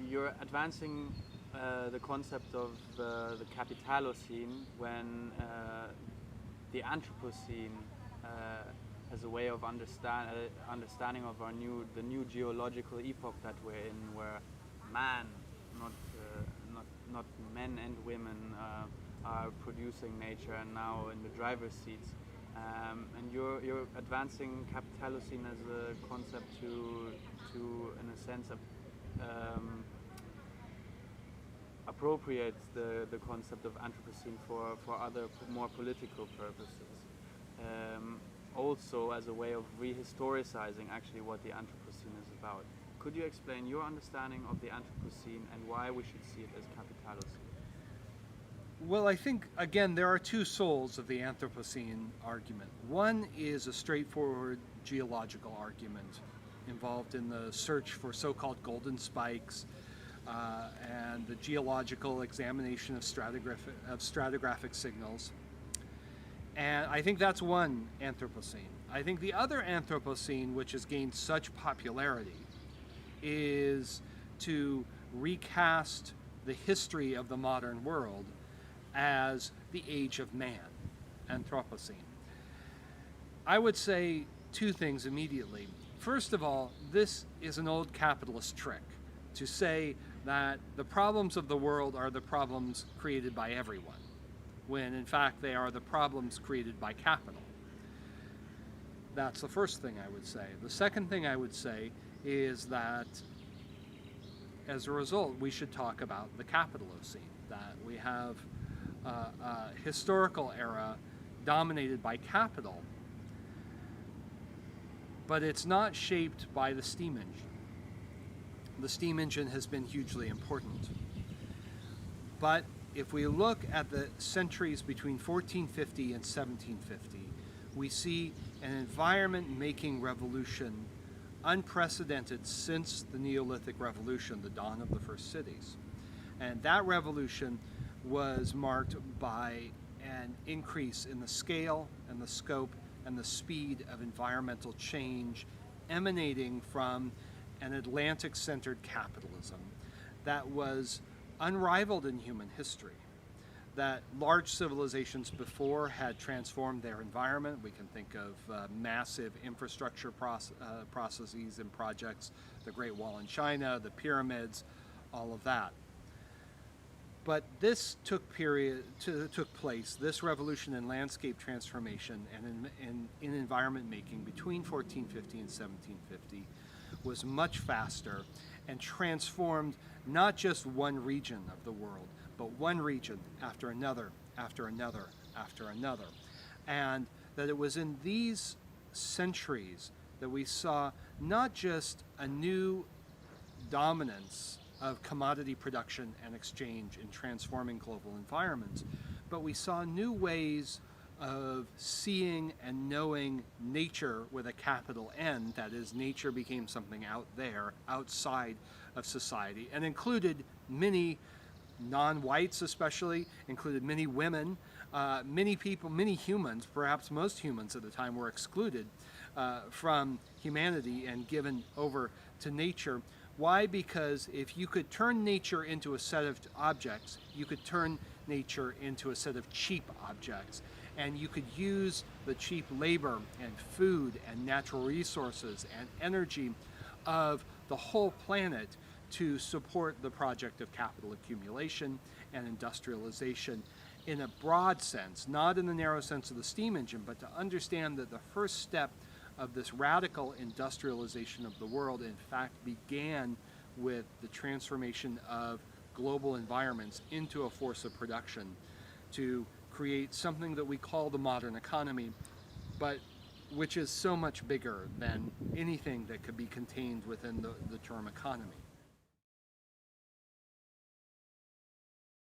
you're advancing the concept of the Capitalocene when the Anthropocene as a way of understanding of the new geological epoch that we're in, where man, not men and women, are producing nature and now in the driver's seats. And you're advancing Capitalocene as a concept to in a sense, appropriate the concept of Anthropocene for other more political purposes. Also as a way of rehistoricizing actually what the Anthropocene is about. Could you explain your understanding of the Anthropocene and why we should see it as Capitalocene? Well, I think, again, there are two souls of the Anthropocene argument. One is a straightforward geological argument involved in the search for so-called golden spikes and the geological examination of stratigraphic signals. And I think that's one Anthropocene. I think the other Anthropocene, which has gained such popularity, is to recast the history of the modern world as the age of man, Anthropocene. I would say two things immediately. First of all, this is an old capitalist trick to say that the problems of the world are the problems created by everyone, when in fact they are the problems created by capital. That's the first thing I would say. The second thing I would say is that as a result we should talk about the Capitalocene, that we have a historical era dominated by capital, but it's not shaped by the steam engine. The steam engine has been hugely important. But if we look at the centuries between 1450 and 1750, we see an environment-making revolution unprecedented since the Neolithic Revolution, the dawn of the first cities. And that revolution was marked by an increase in the scale and the scope and the speed of environmental change emanating from an Atlantic-centered capitalism that was unrivaled in human history. That large civilizations before had transformed their environment. We can think of massive infrastructure processes and projects, the Great Wall in China, the pyramids, all of that. But this took place, this revolution in landscape transformation and in environment making between 1450 and 1750 was much faster and transformed not just one region of the world, but one region after another, after another, after another. And that it was in these centuries that we saw not just a new dominance of commodity production and exchange in transforming global environments, but we saw new ways of seeing and knowing nature with a capital N. That is, nature became something out there, outside of society, and included many non-whites especially, included many women, many people, many humans, perhaps most humans at the time were excluded from humanity and given over to nature. Why? Because if you could turn nature into a set of objects, you could turn nature into a set of cheap objects. And you could use the cheap labor and food and natural resources and energy of the whole planet to support the project of capital accumulation and industrialization in a broad sense, not in the narrow sense of the steam engine, but to understand that the first step of this radical industrialization of the world in fact began with the transformation of global environments into a force of production to create something that we call the modern economy, but which is so much bigger than anything that could be contained within the term economy.